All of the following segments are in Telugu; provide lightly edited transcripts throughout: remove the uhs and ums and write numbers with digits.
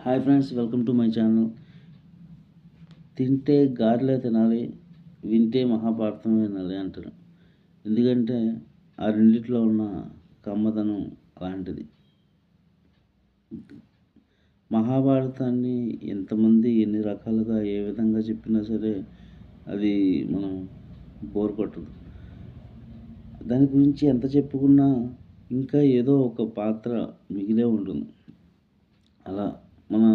Hi friends, welcome to my channel. తింటే గారెలే తినాలి, వింటే మహాభారతం వినాలి అంటారు. ఎందుకంటే ఆ రెండిట్లో ఉన్న కమ్మదనం అలాంటిది. మహాభారతాన్ని ఎంతమంది ఎన్ని రకాలుగా ఏ విధంగా చెప్పినా సరే అది మనం బోర్ కొట్టదు. దాని గురించి ఎంత చెప్పుకున్నా ఇంకా ఏదో ఒక పాత్ర మిగిలే ఉంటుంది. అలా మన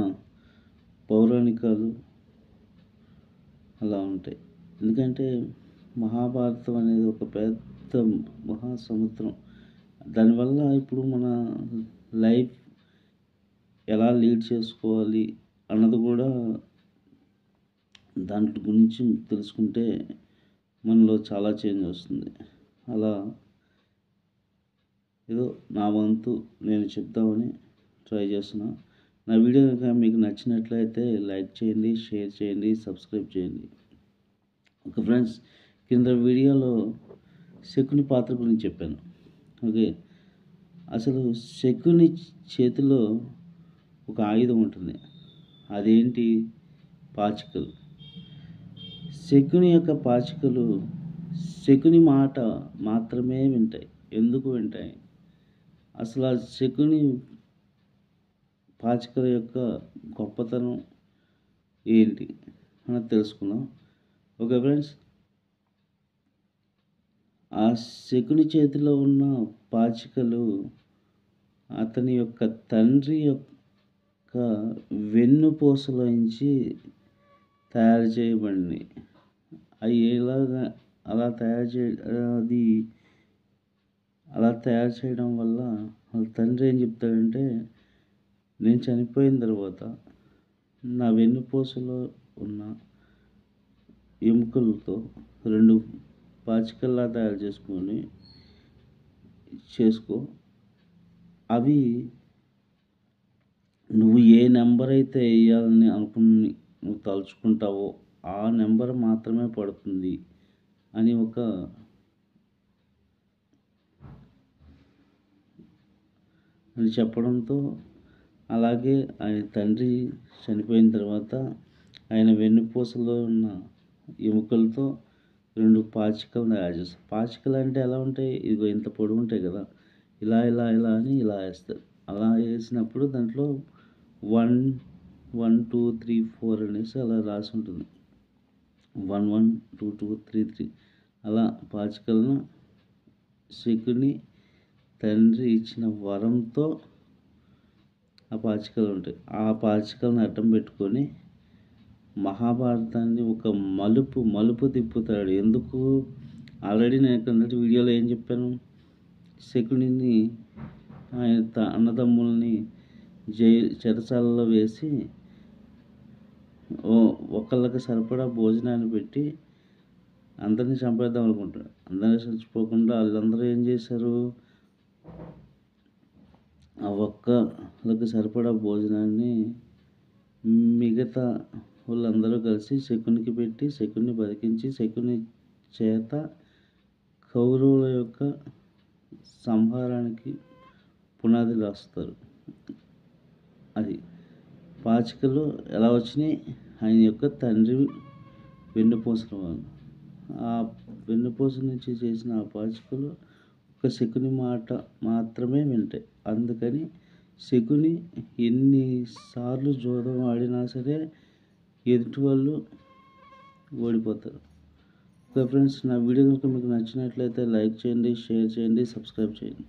పౌరాణికాలు అలా ఉంటాయి. ఎందుకంటే మహాభారతం అనేది ఒక పెద్ద మహాసముద్రం. దానివల్ల ఇప్పుడు మన లైఫ్ ఎలా లీడ్ చేసుకోవాలి అన్నది కూడా దాంట్లో గురించి తెలుసుకుంటే మనలో చాలా చేంజ్ వస్తుంది. అలా ఏదో నా వంతు నేను చెప్దామని ట్రై చేస్తున్నా. నా వీడియో కనుక మీకు నచ్చినట్లయితే లైక్ చేయండి, షేర్ చేయండి, సబ్స్క్రైబ్ చేయండి. ఓకే ఫ్రెండ్స్, కింద వీడియోలో శకుని పాత్ర గురించి చెప్పాను. ఓకే, అసలు శకుని చేతిలో ఒక ఆయుధం ఉంటుంది. అదేంటి? పాచికలు. శకుని యొక్క పాచికలు శకుని మాట మాత్రమే వింటాయి. ఎందుకు వింటాయి? అసలు ఆ శకుని పాచికల యొక్క గొప్పతనం ఏంటి అని తెలుసుకుందాం. ఓకే ఫ్రెండ్స్, ఆ శకుని చేతిలో ఉన్న పాచికలు అతని యొక్క తండ్రి యొక్క వెన్నుపూసలోంచి తయారు చేయబడింది. అవి ఎలాగా అలా తయారు చేయడం వల్ల వాళ్ళ తండ్రి ఏం చెప్తాడంటే, నేను చనిపోయిన తర్వాత నా వెన్నుపూసలో ఉన్న ఎముకలతో 2 పాచికల్లా తయారు చేసుకో. అవి నువ్వు ఏ నెంబర్ అయితే వేయాలని నువ్వు తలుచుకుంటావో ఆ నెంబర్ మాత్రమే పడుతుంది అని చెప్పడంతో, అలాగే ఆయన తండ్రి చనిపోయిన తర్వాత ఆయన వెన్నుపూసలో ఉన్న ఎముకలతో 2 పాచికలు తయారు చేస్తారు. పాచికలు అంటే ఎలా ఉంటాయి? ఇదిగో ఇంత పొడవు ఉంటాయి కదా, ఇలా ఇలా ఇలా అని ఇలా వేస్తారు. అలా వేసినప్పుడు దాంట్లో 1 1 2 3 4 అనేసి అలా రాసి ఉంటుంది. 1 1 2 2 3 3 అలా పాచికలను శకుని తండ్రి ఇచ్చిన వరంతో ఆ పాచికలు ఉంటాయి. ఆ పాచికలను అడ్డం పెట్టుకొని మహాభారతాన్ని ఒక మలుపు తిప్పుతాడు. ఎందుకు? ఆల్రెడీ నేను కిందటి వీడియోలో ఏం చెప్పాను? శకునిని ఆయన అన్నదమ్ముల్ని చెరసాలలో వేసి ఒకళ్ళకి సరిపడా భోజనాన్ని పెట్టి అందరినీ చంపేద్దాం అనుకుంటాడు. అందరినీ చచ్చిపోకుండా వాళ్ళందరూ ఏం చేశారు? ఆ ఒక్కళ్ళకి సరిపడా భోజనాన్ని మిగతా వాళ్ళందరూ కలిసి శకునికి పెట్టి శకుని బతికించి శకుని చేత కౌరవుల యొక్క సంహారానికి పునాది రాస్తారు. అది పాచికలు ఎలా వచ్చినాయి? ఆయన యొక్క తండ్రి వెన్నుపూసల వల్ల. ఆ వెన్నుపూస నుంచి చేసిన ఆ పాచికలు ఒక శకుని మాట మాత్రమే వింటాయి. అందుకని శకుని ఎన్నిసార్లు జూదం ఆడినా సరే ఎదుటి వాళ్ళు ఓడిపోతారు. ఓకే ఫ్రెండ్స్, నా వీడియో కనుక మీకు నచ్చినట్లయితే లైక్ చేయండి, షేర్ చేయండి, సబ్స్క్రైబ్ చేయండి.